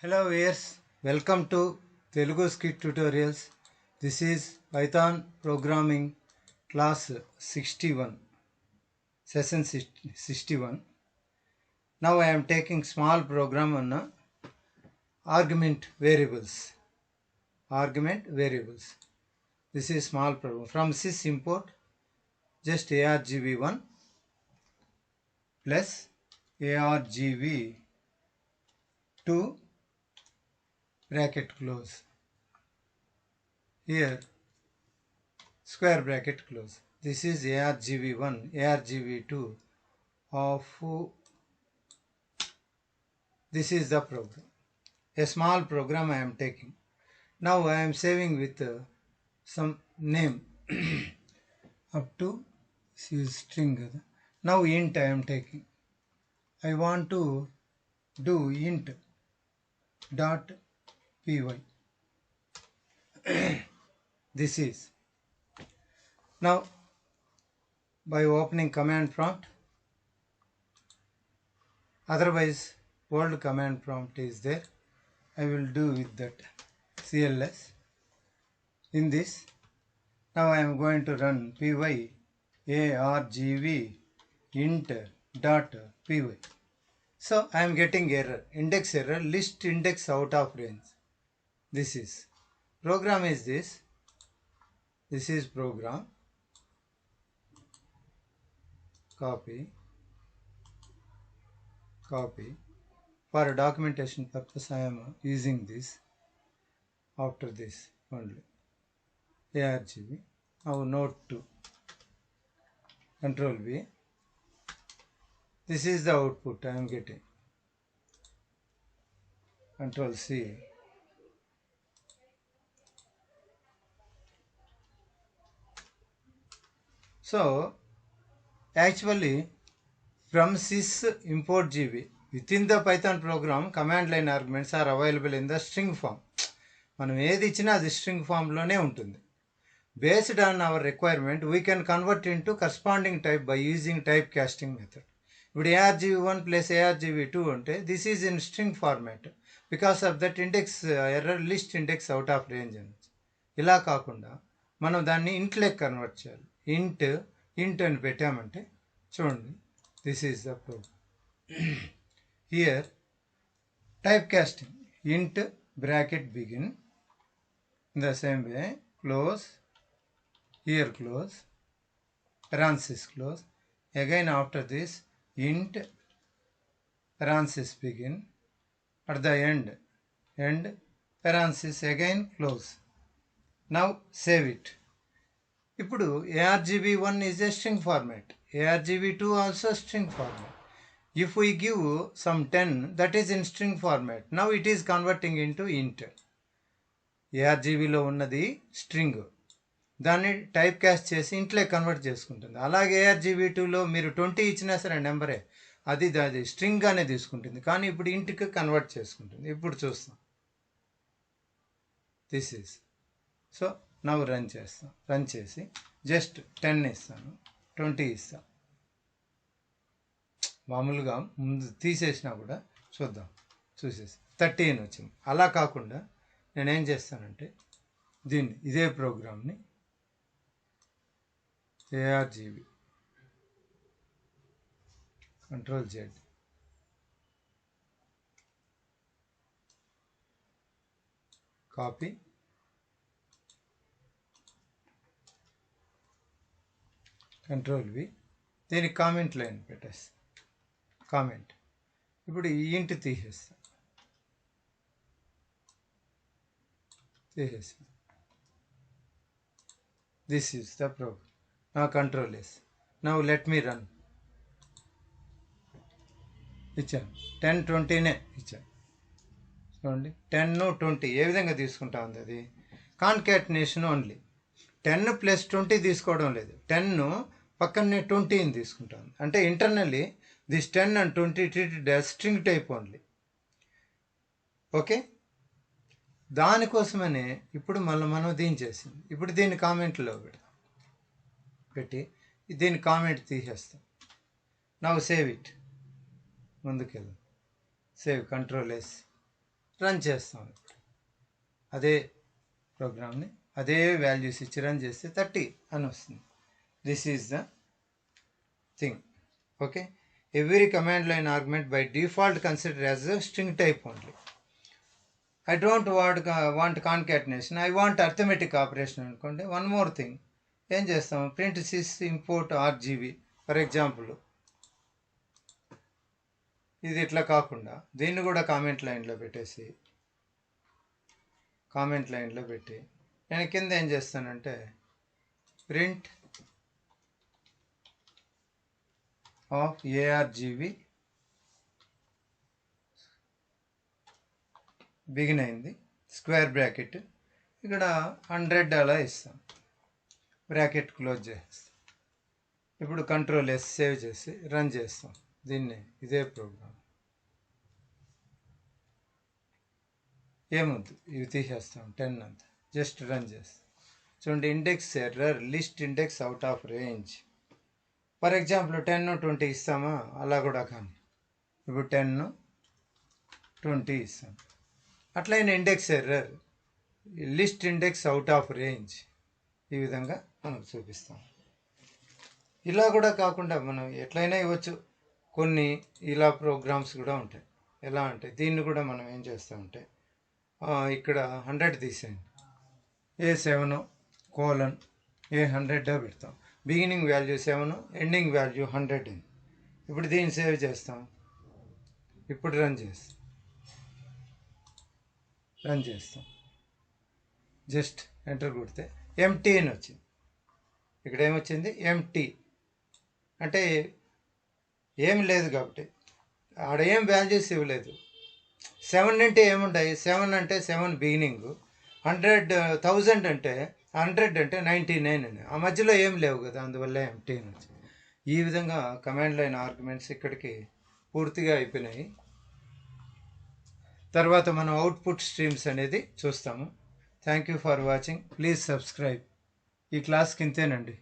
Hello viewers, welcome to Telugu Scit tutorials. This is Python programming class 61, session 61. Now I am taking small program on argument variables. This is small program. From sys import just argv1 plus argv2 bracket close. Here square bracket close. This is argv1, argv2 of this is the program. A small program I am taking. Now I am saving with some name up to this is string. Now int I am taking. I want to do int dot py. This is. Now by opening command prompt, otherwise old command prompt is there. I will do with that cls. In this, now I am going to run py argv int dot py. So I am getting error, index error, list index out of range. This is program is this. This is program. Copy. For documentation purpose I am using this. After this only argv. Now note 2. Control V. This is the output I am getting. Control C. So actually from sys import gb, within the Python program command line arguments are available in the string form. మనం ఏది ఇచ్చినా అది string form లోనే ఉంటుంది. Based on our requirement, we can convert into corresponding type by using type casting method. ఇప్పుడు argv1 plus argv2 అంటే this is in string format. Because of that index error, list index out of range అని. ఇలా కాకుండా మనం దాన్ని int లెక్క convert చేయాలి. int అని పెట్టామంటే చూడండి, this is the program. Here type casting, int bracket begin, in the same way close, here close, parenthesis close, again after this int parenthesis begin, at the end parenthesis again close. Now save it. ఇప్పుడు argv1 is a string format, argv2 also string format. If we give some 10, that is in string format. Now it is converting into int. argvలో ఉన్నది string, దాన్ని type cast చేసి ఇంట్లో convert చేసుకుంటుంది. అలాగే argv2లో మీరు 20 ఇచ్చినా సరే నెంబరే, అది స్ట్రింగ్గానే తీసుకుంటుంది, కానీ ఇప్పుడు ఇంటికి కన్వర్ట్ చేసుకుంటుంది. ఇప్పుడు చూస్తాం. This is. సో నవ్వు రన్ చేస్తాం. రన్ చేసి జస్ట్ 10 ఇస్తాను, 20 ఇస్తాను. మామూలుగా ముందు తీసేసినా కూడా చూద్దాం. చూసేసి 13 వచ్చింది. అలా కాకుండా నేనేం చేస్తానంటే దీన్ని ఇదే ప్రోగ్రామ్ని argv control Z copy, control V, దీనికి కామెంట్ లైన్ పెట్టేస్తాను. కామెంట్. ఇప్పుడు ఈ ఇంట్ తీసేస్తాను. This is the program. Now control S. Now let me run. ఇచ్చాను 10, 20నే ఇచ్చాను. చూడండి 10, 20 ఏ విధంగా తీసుకుంటా ఉంది అది. Concatenation only. 10 + 20 తీసుకోవడం లేదు. 10 పక్కనే 20ని తీసుకుంటాను. అంటే internally this 10 and 20 treated as string type only. Okay, దానికోసమనే ఇప్పుడు మనం దీన్ని చేసింది. ఇప్పుడు దీన్ని కామెంట్లో పెట్టి దీన్ని కామెంట్ తీసేస్తాం. Now save it. ముందుకెళ్దాం. Save, control S. రన్ చేస్తాం. అదే ప్రోగ్రామ్ని అదే వాల్యూస్ ఇచ్చి రన్ చేస్తే 30 అని వస్తుంది. This is the thing. Okay, every command line argument by default considered as a string type only. I don't want concatenation, I want arithmetic operation అనుకోండి. One more thing ఏం చేస్తాం, print sys import RGB for example. ఇది ఇట్లా కాకుండా దీన్ని కూడా comment లైన్లో పెట్టి నేను కింద ఏం చేస్తానంటే ప్రింట్ ఆఫ్ ఏఆర్జీబీ బిగిన్ అయింది, స్క్వేర్ బ్రాకెట్, ఇక్కడ 100 అలా ఇస్తాం, బ్రాకెట్ క్లోజ్ చేస్తాం. ఇప్పుడు కంట్రోల్ ఎస్ సేవ్ చేసి రన్ చేస్తాం దీన్ని. ఇదే ప్రోగ్రామ్ ఏమొద్దు, ఇవి తీసేస్తాం 10 అంతా, జస్ట్ రన్ చేస్తాం. చూడండి, index error, list index out of range. For example 10, 20 ఇస్తామా, అలా కూడా కానీ ఇప్పుడు 10, 20 ఇస్తాం. అట్లయిన index error, list index out of range, ఈ విధంగా మనకు చూపిస్తాం. ఇలా కూడా కాకుండా మనం ఎట్లయినా ఇవ్వచ్చు. కొన్ని ఇలా ప్రోగ్రామ్స్ కూడా ఉంటాయి. ఎలా అంటే దీన్ని కూడా మనం ఏం చేస్తామంటే ఇక్కడ 100 తీసేయండి, A7 కోలన్ A100 పెడతాం. Beginning value 7, ending value 100. ఇప్పుడు దీన్ని సేవ్ చేస్తాం. ఇప్పుడు రన్ చేస్తాం. జస్ట్ ఎంటర్ కొడితే ఎంటీ అని వచ్చింది. ఇక్కడ ఏమొచ్చింది, ఎంటీ అంటే ఏం లేదు కాబట్టి ఆడ ఏం వాల్యూస్ ఇవ్వలేదు. 7 అంటే ఏముంటాయి, 7 అంటే 7 బిగినింగ్, 100,000 అంటే 100 అంటే 99 అని, ఆ మధ్యలో ఏం లేవు కదా, అందువల్ల ఎంటీ అని వచ్చింది. ఈ విధంగా కమాండ్ లైన్ ఆర్గ్యుమెంట్స్ ఇక్కడికి పూర్తిగా అయిపోయినాయి. తర్వాత మనం అవుట్పుట్ స్ట్రీమ్స్ అనేది చూస్తాము. Thank you for watching, please subscribe. ఈ క్లాస్కి ఇంతేనండి.